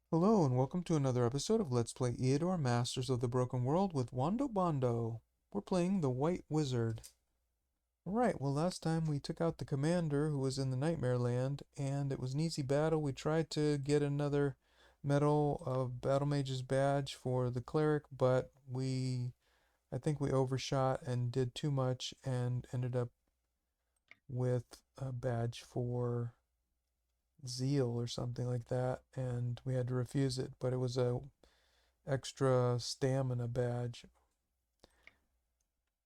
Hello and welcome to another episode of Let's Play Eador, Masters of the Broken World with Wando Bondo. We're playing the White Wizard. Right, well last time we took out the commander who was in the Nightmare Land and it was an easy battle. We tried to get another medal of Battle Mage's badge for the cleric, but I think we overshot and did too much and ended up with a badge for zeal or something like that, and we had to refuse it, but it was a extra stamina badge.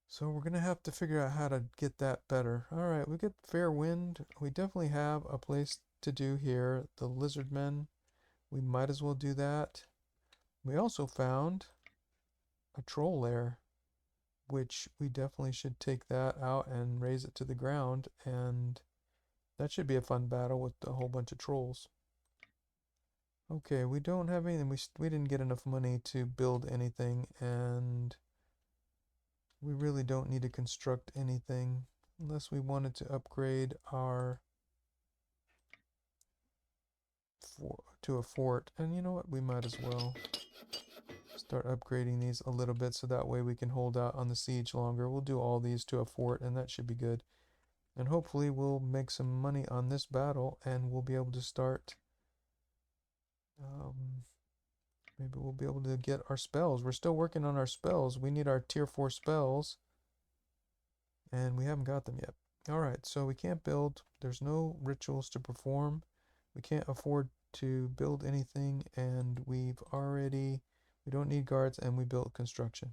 So we're going to have to figure out how to get that better. Alright, we get fair wind. We definitely have a place to do here. The lizard men. We might as well do that. We also found a troll lair, which we definitely should take that out and raise it to the ground, and that should be a fun battle with a whole bunch of trolls. Okay, we don't have anything. We didn't get enough money to build anything, and we really don't need to construct anything unless we wanted to upgrade our to a fort. And you know what? We might as well start upgrading these a little bit so that way we can hold out on the siege longer. We'll do all these to a fort and that should be good. And hopefully we'll make some money on this battle and we'll be able to start maybe we'll be able to get our spells. We're still working on our spells. We need our tier 4 spells and we haven't got them yet. Alright, so we can't build. There's no rituals to perform. We can't afford to build anything, and we don't need guards, and we built construction.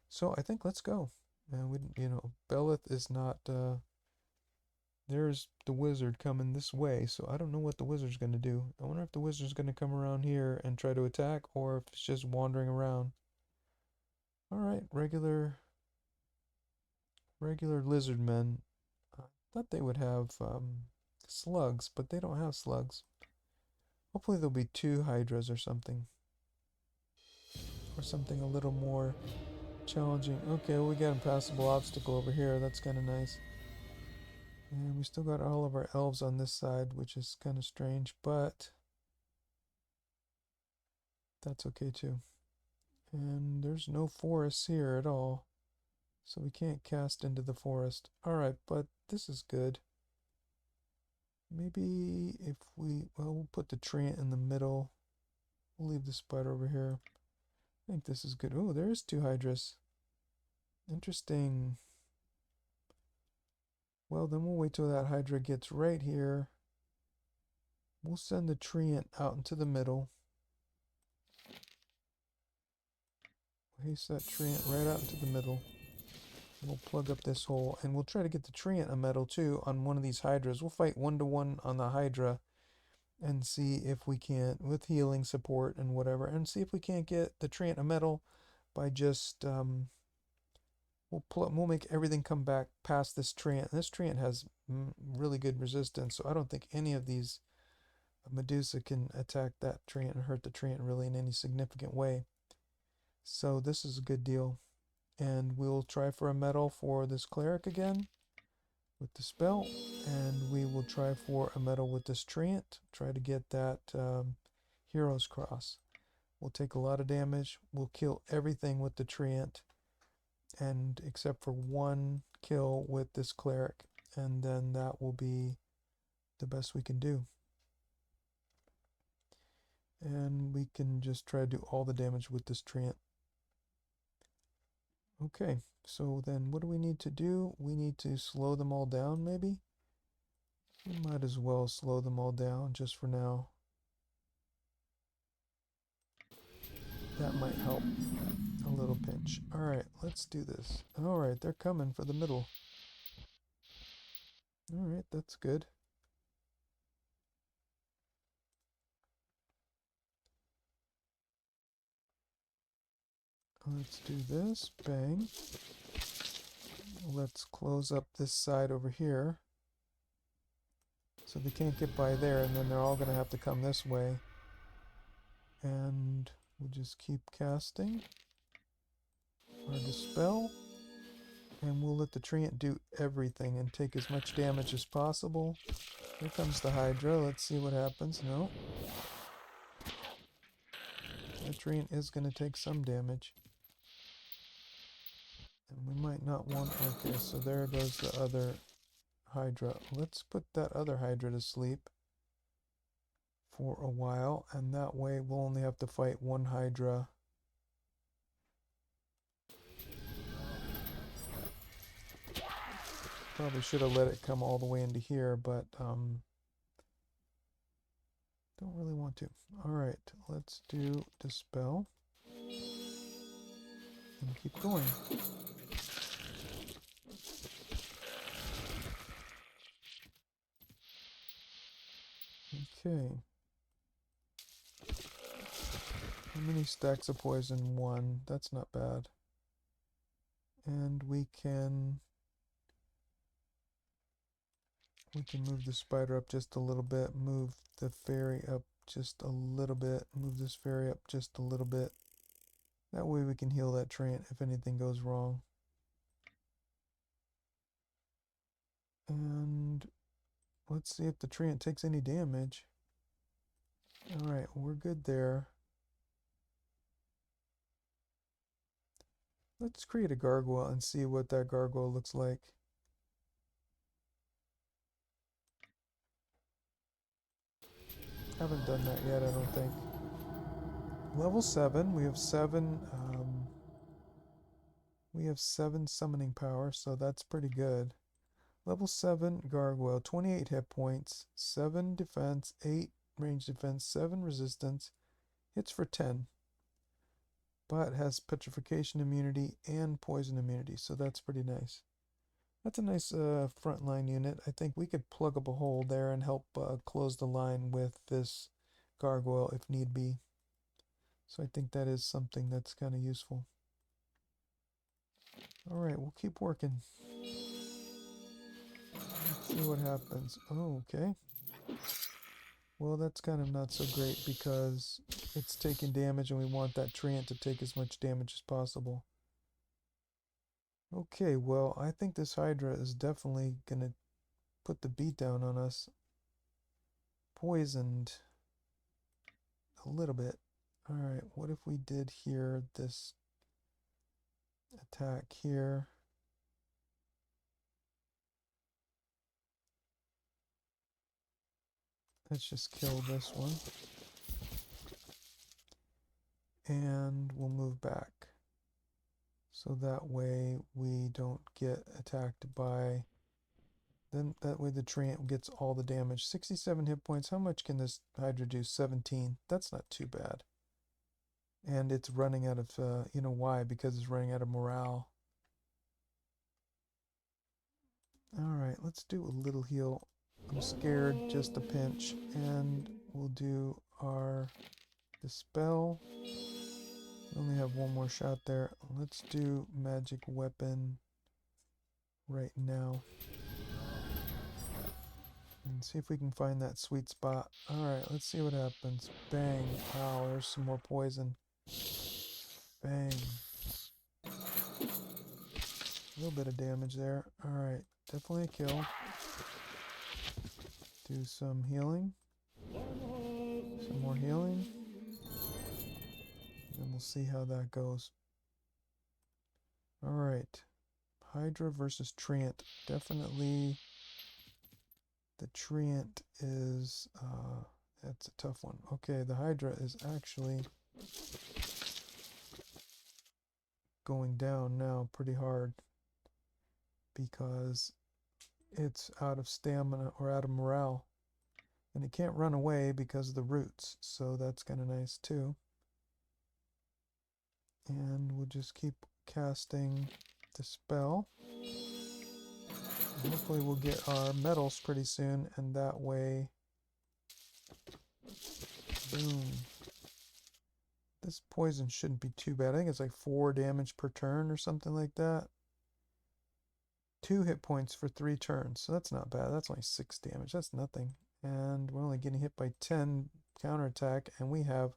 So I think let's go. And Belith is not, there's the wizard coming this way, so I don't know what the wizard's going to do. I wonder if the wizard's going to come around here and try to attack, or if it's just wandering around. Alright, regular lizard men. I thought they would have slugs, but they don't have slugs. Hopefully there'll be two hydras or something. Or something a little more challenging. Okay, well, we got an impassable obstacle over here. That's kind of nice. And we still got all of our elves on this side, which is kind of strange, but that's okay too. And there's no forests here at all. So we can't cast into the forest. Alright, but this is good. Maybe if we'll put the treant in the middle. We'll leave the spider over here. I think this is good. Oh, there's two hydras. Interesting. Well, then we'll wait till that hydra gets right here. We'll send the treant out into the middle. Place that treant right out into the middle. We'll plug up this hole, and we'll try to get the treant a medal too on one of these hydras. We'll fight 1-to-1 on the hydra and see if we can't, with healing support and whatever, and see if we can't get the treant a medal by just we'll make everything come back past this treant. This treant has really good resistance, so I don't think any of these Medusa can attack that treant and hurt the treant really in any significant way. So this is a good deal. And we'll try for a medal for this cleric again with the spell. And we will try for a medal with this treant. Try to get that hero's cross. We'll take a lot of damage. We'll kill everything with the treant. And except for one kill with this cleric. And then that will be the best we can do. And we can just try to do all the damage with this treant. Okay, so then what do we need to do? We need to slow them all down, maybe? We might as well slow them all down just for now. That might help a little pinch. Alright, let's do this. Alright, they're coming for the middle. Alright, that's good. Let's do this. Bang. Let's close up this side over here. So they can't get by there, and then they're all going to have to come this way. And we'll just keep casting our dispel. And we'll let the treant do everything and take as much damage as possible. Here comes the hydra. Let's see what happens. No. That treant is going to take some damage. And we might not want... Okay, so there goes the other Hydra. Let's put that other Hydra to sleep for a while, and that way we'll only have to fight one Hydra. Probably should have let it come all the way into here, but don't really want to. Alright, let's do Dispel. And keep going. Okay. How many stacks of poison? 1. That's not bad. And we can move the spider up just a little bit, move the fairy up just a little bit, move this fairy up just a little bit. That way we can heal that treant if anything goes wrong. And let's see if the treant takes any damage. Alright, we're good there. Let's create a gargoyle and see what that gargoyle looks like. Haven't done that yet, I don't think. Level 7, we have 7 summoning power, so that's pretty good. Level 7 gargoyle, 28 hit points, 7 defense, 8 range defense, 7 resistance, hits for 10. But has petrification immunity and poison immunity, so that's pretty nice. That's a nice frontline unit. I think we could plug up a hole there and help close the line with this gargoyle if need be. So I think that is something that's kind of useful. Alright, we'll keep working. Let's see what happens. Oh, okay. Well, that's kind of not so great because it's taking damage and we want that treant to take as much damage as possible. Okay, well, I think this Hydra is definitely going to put the beat down on us. Poisoned a little bit. Alright, what if we did here this attack here? Let's just kill this one. And we'll move back. So that way we don't get attacked by... Then that way the treant gets all the damage. 67 hit points. How much can this Hydra do? 17. That's not too bad. And it's running out of, you know why? Because it's running out of morale. Alright, let's do a little heal. I'm scared, just a pinch. And we'll do our Dispel. We only have one more shot there. Let's do Magic Weapon right now. And see if we can find that sweet spot. Alright, let's see what happens. Bang. Wow, there's some more poison. Bang. A little bit of damage there. Alright, definitely a kill. Do some healing. Some more healing. And we'll see how that goes. Alright. Hydra versus treant. Definitely the treant is, that's a tough one. Okay, the Hydra is actually going down now pretty hard because it's out of stamina or out of morale. And it can't run away because of the roots, so that's kind of nice too. And we'll just keep casting the spell. Hopefully we'll get our medals pretty soon, and that way, boom. This poison shouldn't be too bad. I think it's like 4 damage per turn or something like that. 2 hit points for 3 turns, so that's not bad. That's only 6 damage. That's nothing. And we're only getting hit by 10 counterattack, and we have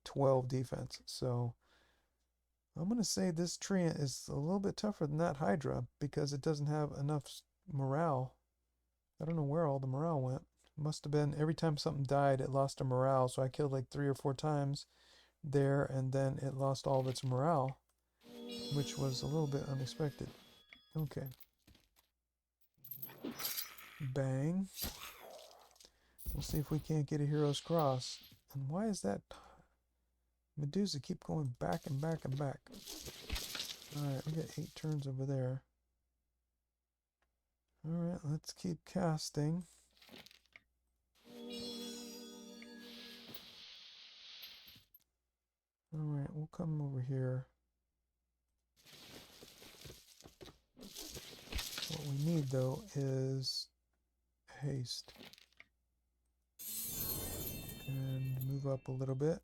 12 defense. So I'm going to say this treant is a little bit tougher than that Hydra because it doesn't have enough morale. I don't know where all the morale went. Must have been every time something died, it lost a morale. So I killed like 3 or 4 times, there, and then it lost all of its morale, which was a little bit unexpected. Okay. Bang. We'll see if we can't get a hero's cross. And why is that Medusa keep going back and back and back? Alright, we got 8 turns over there. Alright, let's keep casting. Alright, we'll come over here. What we need, though, is haste. And move up a little bit.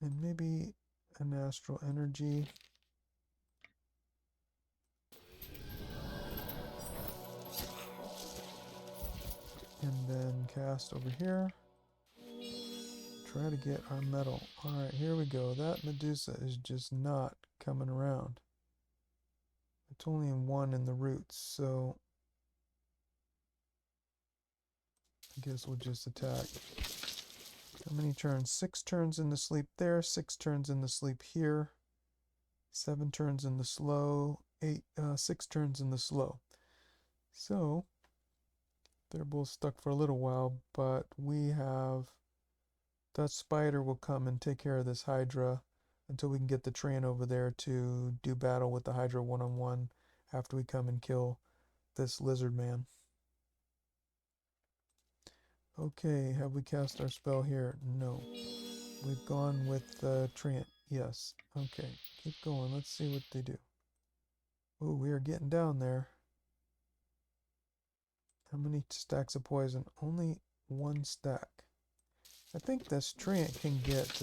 And maybe an astral energy. And then cast over here. Try to get our metal. Alright, here we go. That Medusa is just not coming around. It's only in 1 in the roots, so I guess we'll just attack. How many turns? 6 turns in the sleep there, 6 turns in the sleep here, 7 turns in the slow, 6 turns in the slow. So they're both stuck for a little while, but we have that spider will come and take care of this Hydra until we can get the train over there to do battle with the Hydra one-on-one after we come and kill this lizard man. Okay, have we cast our spell here? No. We've gone with the Treant. Yes. Okay, keep going. Let's see what they do. Oh, we are getting down there. How many stacks of poison? Only 1 stack. I think this Treant can get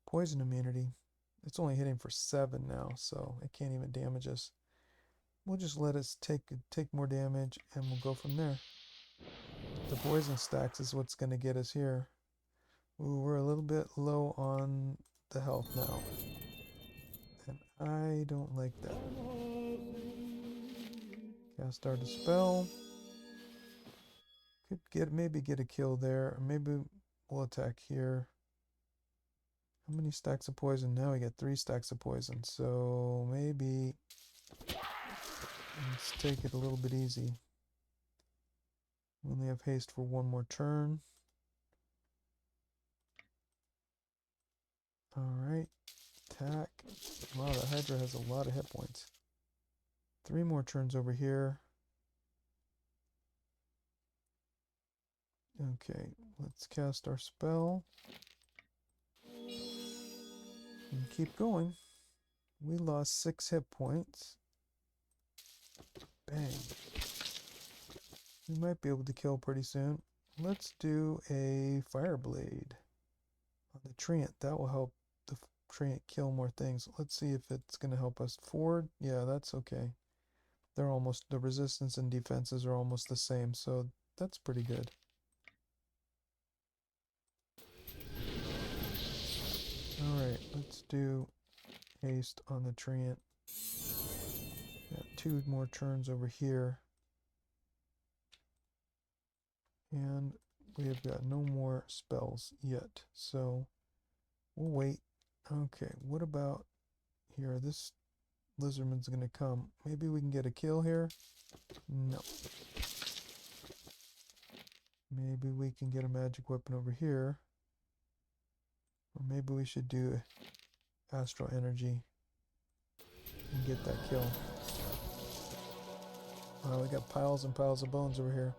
poison immunity. It's only hitting for 7 now, so it can't even damage us. We'll just let us take more damage, and we'll go from there. The poison stacks is what's going to get us here. Ooh, we're a little bit low on the health now. And I don't like that. Cast our Dispel. Could maybe get a kill there. Or maybe we'll attack here. How many stacks of poison? Now we got 3 stacks of poison. So maybe let's take it a little bit easy. We only have haste for 1 more turn. Alright. Attack. Wow, the Hydra has a lot of hit points. 3 more turns over here. Okay, let's cast our spell. And keep going. We lost 6 hit points. Bang. We might be able to kill pretty soon. Let's do a fire blade on the Treant. That will help the Treant kill more things. Let's see if it's going to help us. Forward, yeah, that's okay. They're almost, the resistance and defenses are almost the same, so that's pretty good. Alright, let's do haste on the Treant. Got 2 more turns over here. And we have got no more spells yet, so we'll wait. Okay, what about here? This lizardman's gonna come. Maybe we can get a kill here? No. Maybe we can get a magic weapon over here. Or maybe we should do astral energy and get that kill. Wow, we got piles and piles of bones over here.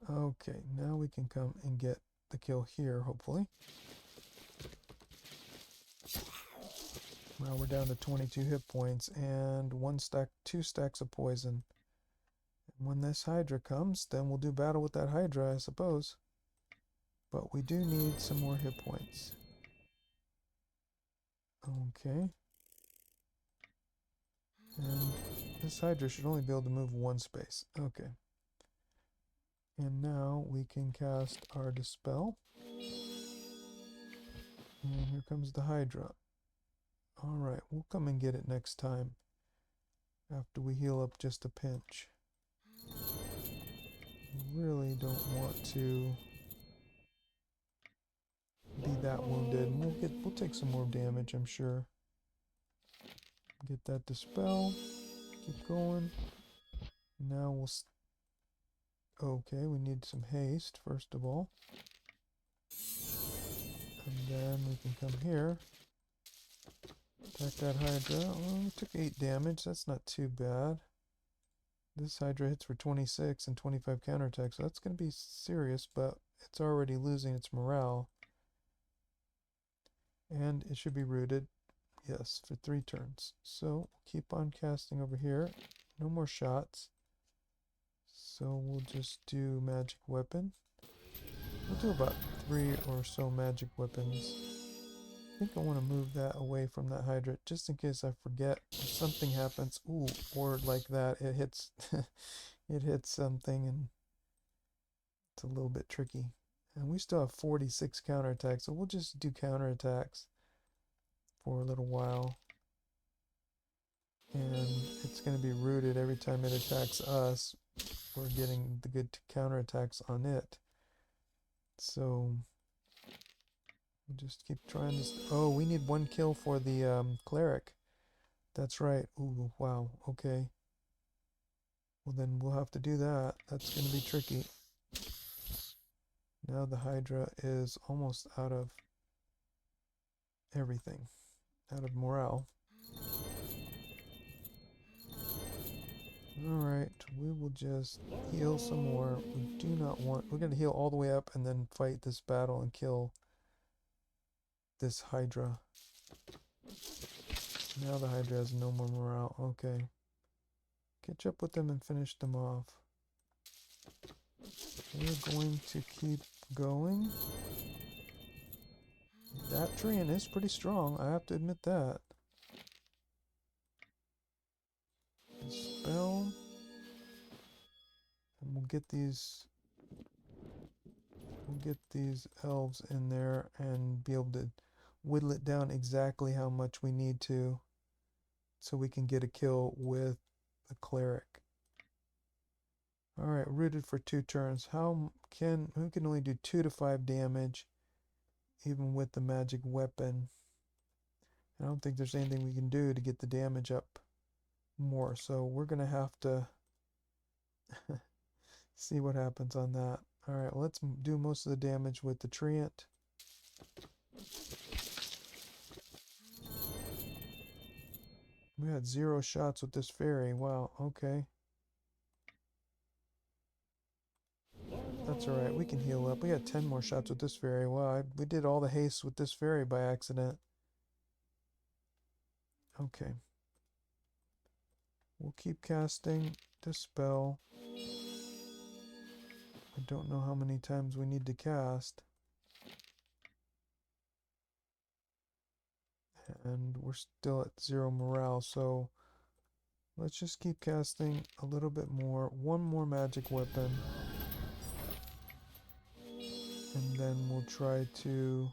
Okay, now we can come and get the kill here, hopefully. Now we're down to 22 hit points and 2 stacks of poison. And when this Hydra comes, then we'll do battle with that Hydra, I suppose. But we do need some more hit points. Okay. And this Hydra should only be able to move 1 space. Okay. And now we can cast our Dispel. And here comes the Hydra. Alright, we'll come and get it next time. After we heal up just a pinch. Really don't want to that wounded, and we'll take some more damage, I'm sure. Get that dispel. Keep going. Now we'll. Okay, we need some haste first of all, and then we can come here. Attack that Hydra. Oh, we took 8 damage. That's not too bad. This Hydra hits for 26 and 25 counterattack, so that's going to be serious, but it's already losing its morale. And it should be rooted, yes, for 3 turns. So keep on casting over here. No more shots. So we'll just do magic weapon. We'll do about 3 or so magic weapons. I think I want to move that away from that Hydra just in case I forget. If something happens, ooh, or like that, it hits it hits something and it's a little bit tricky. And we still have 46 counterattacks, so we'll just do counterattacks for a little while. And it's going to be rooted every time it attacks us. We're getting the good counterattacks on it. So we'll just keep trying this. Oh, we need 1 kill for the cleric. That's right. Ooh, wow. Okay. Well, then we'll have to do that. That's going to be tricky. Now the Hydra is almost out of everything. Out of morale. Alright, we will just heal some more. We do not want... We're going to heal all the way up and then fight this battle and kill this Hydra. Now the Hydra has no more morale. Okay. Catch up with them and finish them off. We're going to keep going. That treant is pretty strong, I have to admit that. Spell. And we'll get these elves in there and be able to whittle it down exactly how much we need to so we can get a kill with the cleric. Alright, rooted for 2 turns. Who can only do 2 to 5 damage even with the magic weapon? I don't think there's anything we can do to get the damage up more, so we're gonna have to see what happens on that. Alright, well, let's do most of the damage with the treant. We had 0 shots with this fairy. Wow, okay. That's alright, we can heal up. We had 10 more shots with this fairy. Wow, we did all the haste with this fairy by accident. Okay. We'll keep casting Dispel. I don't know how many times we need to cast. And we're still at 0 morale, so let's just keep casting a little bit more. 1 more magic weapon. And then we'll try to...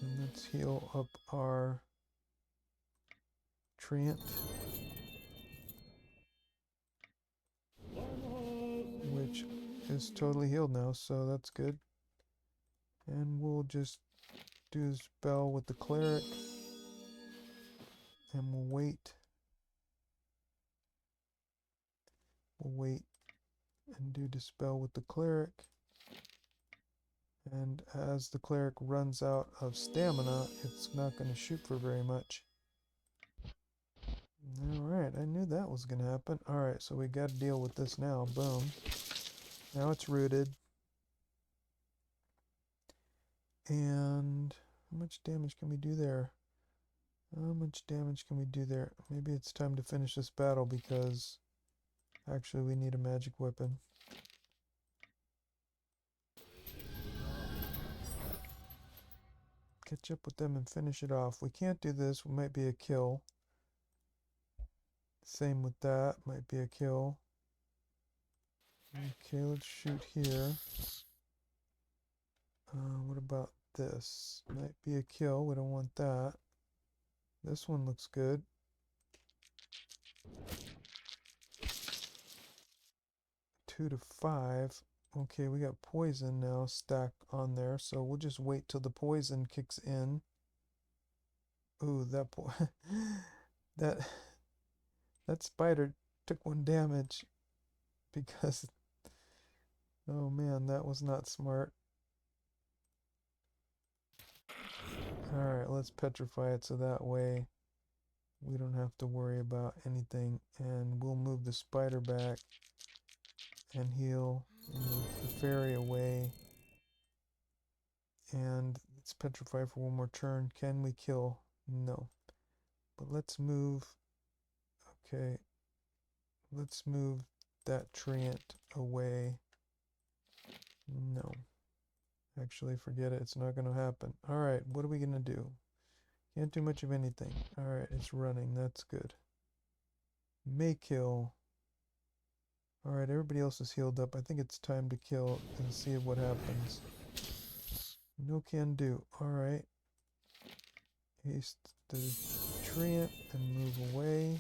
And let's heal up our treant. Which is totally healed now, so that's good. And we'll just do a spell with the cleric. And we'll wait. We'll wait and do dispel with the cleric. And as the cleric runs out of stamina, it's not going to shoot for very much. Alright, I knew that was going to happen. Alright, so we got to deal with this now. Boom. Now it's rooted. And how much damage can we do there? How much damage can we do there? Maybe it's time to finish this battle because actually we need a magic weapon. Catch up with them and finish it off. We can't do this. We might be a kill. Same with that. Might be a kill. Okay, let's shoot here. What about this? Might be a kill. We don't want that. This one looks good. Two to 5. Okay, we got poison now stacked on there, so we'll just wait till the poison kicks in. Ooh, that that spider took 1 damage because oh man, that was not smart. Alright, let's petrify it so that way we don't have to worry about anything. And we'll move the spider back and heal and move the fairy away. And it's petrified for 1 more turn. Can we kill? No. But let's move. Okay. Let's move that treant away. No. Actually, forget it. It's not going to happen. Alright, what are we going to do? Can't do much of anything. Alright, it's running. That's good. May kill. Alright, everybody else is healed up. I think it's time to kill and see what happens. No can do. Alright. Haste the treant and move away.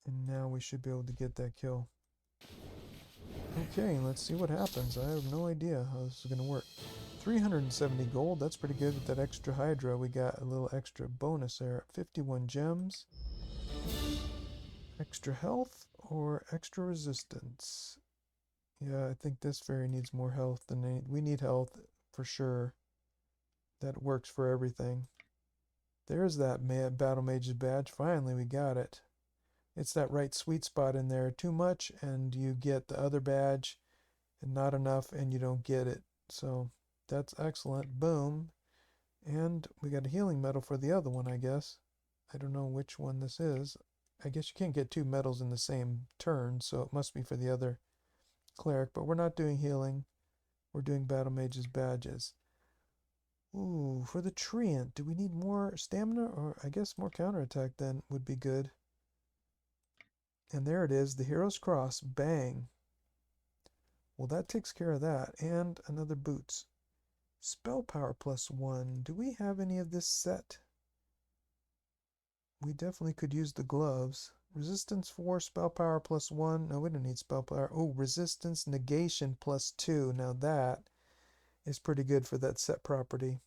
And now we should be able to get that kill. Okay, let's see what happens. I have no idea how this is going to work. 370 gold, that's pretty good with that extra Hydra. We got a little extra bonus there. 51 gems. Extra health or extra resistance? Yeah, I think this fairy needs more health than we need health for sure. That works for everything. There's that Battle Mage's badge. Finally, we got it. It's that right sweet spot in there. Too much and you get the other badge, and not enough and you don't get it. So that's excellent. Boom. And we got a healing medal for the other one, I guess. I don't know which one this is. I guess you can't get 2 medals in the same turn, so it must be for the other cleric. But we're not doing healing. We're doing Battle Mage's badges. Ooh, for the treant, do we need more stamina? Or I guess more counterattack then would be good. And there it is, the Hero's Cross. Bang. Well, that takes care of that. And another boots. Spell power +1. Do we have any of this set? We definitely could use the gloves. Resistance 4, spell power +1. No, we don't need spell power. Oh, resistance negation +2. Now that is pretty good for that set property.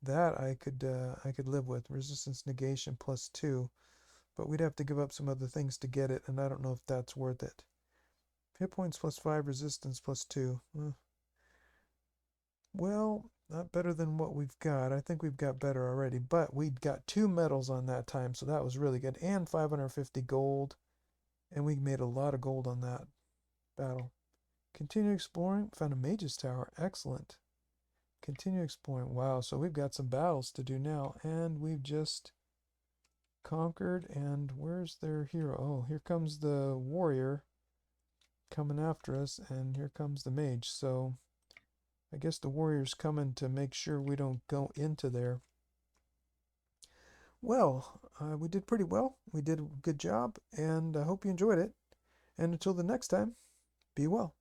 That I could live with. Resistance negation +2. But we'd have to give up some other things to get it, and I don't know if that's worth it. Hit points +5, resistance +2. Well, not better than what we've got. I think we've got better already, but we got 2 medals on that time, so that was really good. And 550 gold, and we made a lot of gold on that battle. Continue exploring. Found a mage's tower. Excellent. Continue exploring. Wow, so we've got some battles to do now, and we've just conquered. And where's their hero? Oh, here comes the warrior coming after us, and here comes the mage. So I guess the warrior's coming to make sure we don't go into there. Well, we did pretty well. We did a good job, and I hope you enjoyed it. And until the next time, be well.